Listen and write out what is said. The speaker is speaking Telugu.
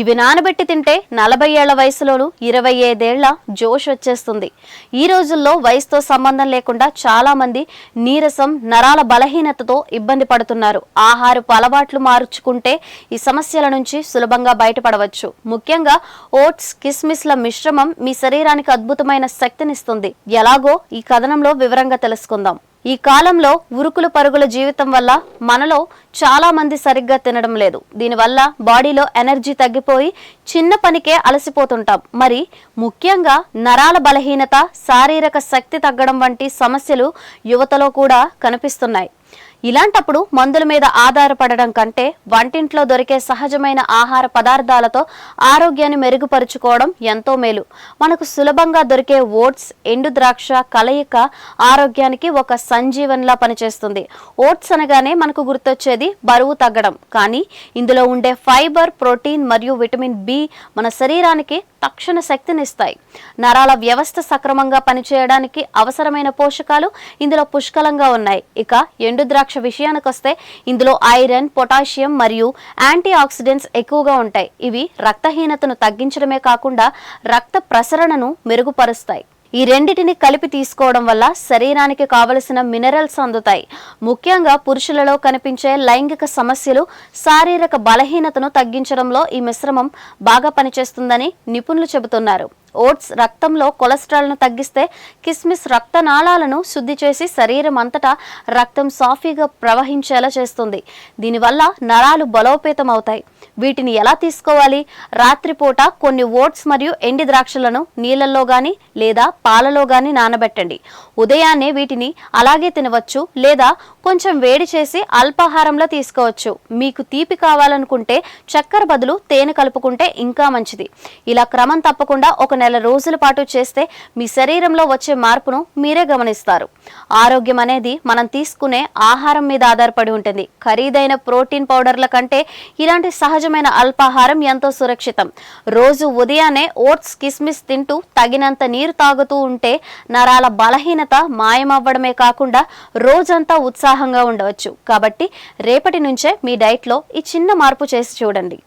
ఇవి నానబెట్టి తింటే 40 ఏళ్ల వయసులోనూ 25 ఏళ్ల జోష్ వచ్చేస్తుంది. ఈ రోజుల్లో వయసుతో సంబంధం లేకుండా చాలా మంది నీరసం, నరాల బలహీనతతో ఇబ్బంది పడుతున్నారు. ఆహారపు అలవాట్లు మార్చుకుంటే ఈ సమస్యల నుంచి సులభంగా బయటపడవచ్చు. ముఖ్యంగా ఓట్స్, కిస్మిస్ల మిశ్రమం మీ శరీరానికి అద్భుతమైన శక్తినిస్తుంది. ఎలాగో ఈ కథనంలో వివరంగా తెలుసుకుందాం. ఈ కాలంలో ఉరుకులు పరుగుల జీవితం వల్ల మనలో చాలా మంది సరిగ్గా తినడం లేదు. దీనివల్ల బాడీలో ఎనర్జీ తగ్గిపోయి చిన్న పనికే అలసిపోతుంటాం. మరి ముఖ్యంగా నరాల బలహీనత, శారీరక శక్తి తగ్గడం వంటి సమస్యలు యువతలో కూడా కనిపిస్తున్నాయి. ఇలాంటప్పుడు మందుల మీద ఆధారపడడం కంటే వంటింట్లో దొరికే సహజమైన ఆహార పదార్థాలతో ఆరోగ్యాన్ని మెరుగుపరుచుకోవడం ఎంతో మేలు. మనకు సులభంగా దొరికే ఓట్స్, ఎండు ద్రాక్ష కలయిక ఆరోగ్యానికి ఒక సంజీవనిలా పనిచేస్తుంది. ఓట్స్ అనగానే మనకు గుర్తొచ్చేది బరువు తగ్గడం, కానీ ఇందులో ఉండే ఫైబర్, ప్రోటీన్ మరియు విటమిన్ బి మన శరీరానికి తక్షణ శక్తినిస్తాయి. నరాల వ్యవస్థ సక్రమంగా పనిచేయడానికి అవసరమైన పోషకాలు ఇందులో పుష్కలంగా ఉన్నాయి. ఇక ఎండు ద్రాక్ష విషయానికొస్తే ఇందులో ఐరన్, పొటాషియం మరియు యాంటీ ఆక్సిడెంట్స్ ఎక్కువగా ఉంటాయి. ఇవి రక్తహీనతను తగ్గించడమే కాకుండా రక్త ప్రసరణను మెరుగుపరుస్తాయి. ఈ రెండిటిని కలిపి తీసుకోవడం వల్ల శరీరానికి కావలసిన మినరల్స్ అందుతాయి. ముఖ్యంగా పురుషులలో కనిపించే లైంగిక సమస్యలు, శారీరక బలహీనతను తగ్గించడంలో ఈ మిశ్రమం బాగా పనిచేస్తుందని నిపుణులు చెబుతున్నారు. ఓట్స్ రక్తంలో కొలెస్ట్రాల్ను తగ్గిస్తే కిస్మిస్ రక్తనాళాలను శుద్ధి చేసి శరీరం అంతటా రక్తం సాఫీగా ప్రవహించేలా చేస్తుంది. దీనివల్ల నరాలు బలోపేతం అవుతాయి. వీటిని ఎలా తీసుకోవాలి? రాత్రిపూట కొన్ని ఓట్స్ మరియు ఎండి ద్రాక్షలను నీళ్ళల్లో గాని లేదా పాలలో గాని నానబెట్టండి. ఉదయాన్నే వీటిని అలాగే తినవచ్చు లేదా కొంచెం వేడి చేసి అల్పాహారంలో తీసుకోవచ్చు. మీకు తీపి కావాలనుకుంటే చక్కెర బదులు తేనె కలుపుకుంటే ఇంకా మంచిది. ఇలా క్రమం తప్పకుండా ఒక నెల రోజుల పాటు చేస్తే మీ శరీరంలో వచ్చే మార్పును మీరే గమనిస్తారు. ఆరోగ్యం అనేది మనం తీసుకునే ఆహారం మీద ఆధారపడి ఉంటుంది. ఖరీదైన ప్రోటీన్ పౌడర్ల కంటే ఇలాంటి సహజమైన అల్పాహారం ఎంతో సురక్షితం. రోజు ఉదయాన్నే ఓట్స్, కిస్మిస్ తింటూ తగినంత నీరు తాగుతూ ఉంటే నరాల బలహీనత మాయమవ్వడమే కాకుండా రోజంతా ఉత్సాహంగా ఉండవచ్చు. కాబట్టి రేపటి నుంచే మీ డైట్లో ఈ చిన్న మార్పు చేసి చూడండి.